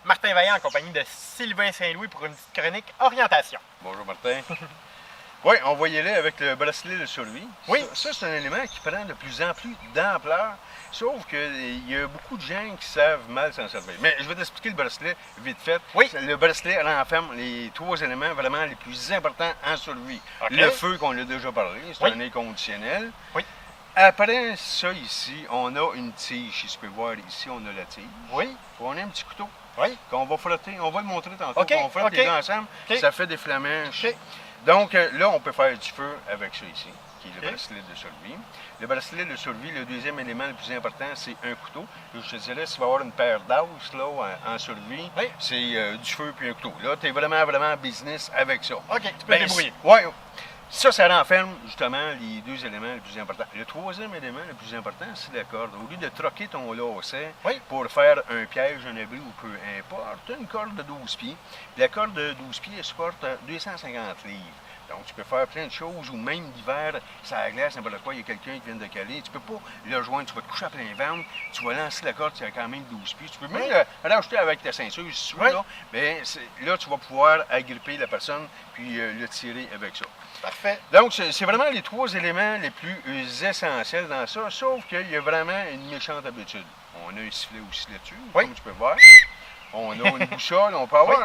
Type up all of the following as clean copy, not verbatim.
Martin Vaillant en compagnie de Sylvain Saint-Louis pour une petite chronique orientation. Bonjour Martin. Oui, on va y aller avec le bracelet de survie. Oui. Ça c'est un élément qui prend de plus en plus d'ampleur, sauf qu'il y a beaucoup de gens qui savent mal s'en servir. Mais je vais t'expliquer le bracelet vite fait. Oui. Le bracelet renferme les 3 éléments vraiment les plus importants en survie. Okay. Le feu, qu'on a déjà parlé, c'est un inconditionnel. Oui. Après ça ici, on a une tige. Si tu peux voir ici, on a la tige. Oui. On a un petit couteau. Oui. Qu'on va frotter. On va le montrer tantôt. OK. On frotte les deux ensemble. Ça fait des flamèches. Donc là, on peut faire du feu avec ça ici, qui est le bracelet de survie. Le bracelet de survie, le deuxième élément le plus important, c'est un couteau. Je te dirais, si tu vas avoir une paire d'os là, en survie, c'est du feu puis un couteau. Là, tu es vraiment business avec ça. OK, tu peux te débrouiller. Oui. Ça renferme justement les 2 éléments les plus importants. Le 3e élément le plus important, c'est la corde. Au lieu de troquer ton lacet pour faire un piège, un abri ou peu importe, tu as une corde de 12 pieds. La corde de 12 pieds, elle supporte 250 livres. Donc, tu peux faire plein de choses, ou même l'hiver, ça la glace, n'importe quoi, il y a quelqu'un qui vient de caler. Tu peux pas le rejoindre, tu vas te coucher à plein ventre, tu vas lancer la corde, tu as quand même 12 pieds. Tu peux même le rajouter avec ta ceinture, si tu veux, là. Mais là, tu vas pouvoir agripper la personne, puis le tirer avec ça. Parfait. Donc, c'est vraiment les 3 éléments les plus essentiels dans ça, sauf qu'il y a vraiment une méchante habitude. On a un sifflet aussi là-dessus, comme tu peux voir. On a une boussole, on peut avoir...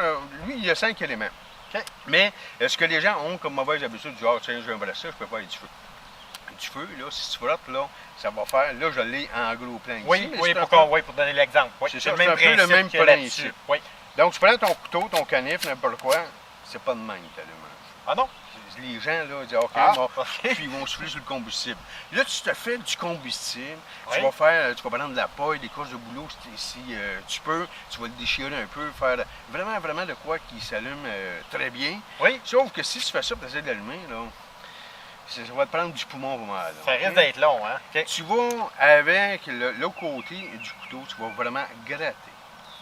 lui, il y a 5 éléments. Okay. Mais ce que les gens ont comme mauvaise habitude, du genre, tiens, j'ai un bracelet, je peux faire du feu. Du feu, là, si tu frottes, là, ça va faire... Là, je l'ai en gros plan ici. Pour donner l'exemple. C'est un peu le même principe. Donc, tu prends ton couteau, ton canif, n'importe quoi, c'est pas de même que tu allumes. Ah non? Les gens, là, disent OK, puis ils vont souffler sur le combustible. Là, tu te fais du combustible, tu vas prendre de la paille, des couches de boulot, si tu peux, tu vas le déchirer un peu, faire vraiment de quoi qui s'allume très bien. Oui. Sauf que si tu fais ça pour essayer d'allumer, là, ça va te prendre du poumon vraiment. Là. Ça risque d'être long, hein? Okay. Tu vas, avec l'autre côté du couteau, tu vas vraiment gratter.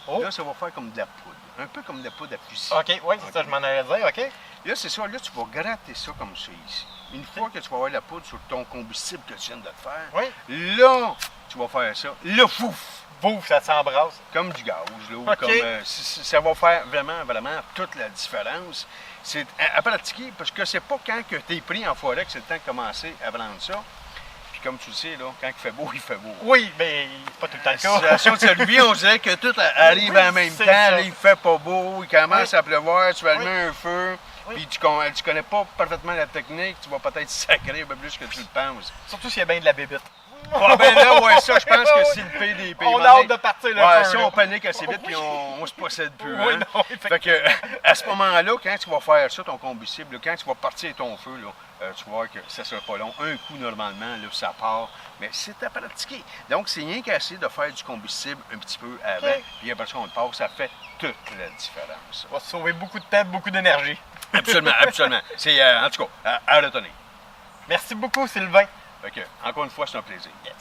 Là, ça va faire comme de la poudre. Un peu comme de la poudre à cuisiner. OK, oui, c'est ça, je m'en allais dire, OK? Là, c'est ça. Là, tu vas gratter ça comme ça ici. Une fois que tu vas avoir la poudre sur ton combustible que tu viens de te faire, là, tu vas faire ça. Là, fouf! Bouf, ça s'embrasse. Comme du gaz, là. Ou comme, ça va faire vraiment toute la différence. C'est à pratiquer, parce que c'est pas quand tu es pris en forêt que c'est le temps de commencer à prendre ça. Puis comme tu le sais, là, quand il fait beau, il fait beau. Oui, mais c'est pas tout le temps le cas. La situation de survie, on dirait que tout arrive en même temps. Là, il fait pas beau, il commence à pleuvoir, tu vas allumer un feu. Puis tu connais pas parfaitement la technique, tu vas peut-être sacrer un peu plus que tu le penses. Surtout s'il y a bien de la bébite. Ben là, ça, je pense que c'est le PDP. On a hâte de partir le feu. Si on panique assez vite, puis on se possède plus. Oui, hein? non, fait que, à ce moment-là, quand tu vas faire ça, ton combustible, là, quand tu vas partir ton feu, là, tu vas voir que ça ne sera pas long. Un coup, normalement, là, ça part. Mais c'est à pratiquer. Donc, c'est rien qu'assez de faire du combustible un petit peu avant, puis après ça, on le passe. Ça fait toute la différence. Ça va sauver beaucoup de temps, beaucoup d'énergie. Absolument. C'est, en tout cas, à retenir. Merci beaucoup, Sylvain. Fait que, encore une fois, c'est un plaisir. Yes.